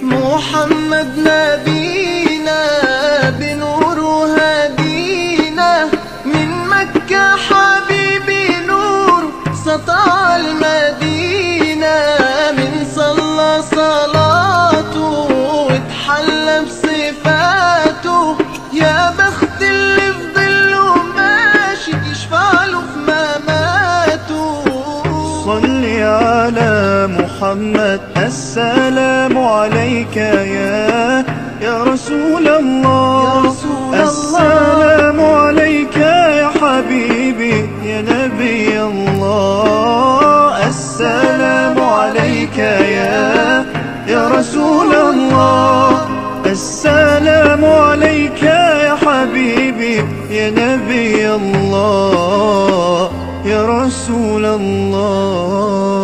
محمد نبينا بنور هدينا من مكة، حبيبي نور سطع المدينة. من صلى صلاته واتحلى بصفاته، يا بخت اللي في ظله ماشي يشفع له في مماته. صل على محمد، السلام عليك يا رسول الله. السلام عليك يا حبيبي يا نبي الله. السلام عليك يا رسول الله. السلام عليك يا حبيبي يا نبي الله يا رسول الله.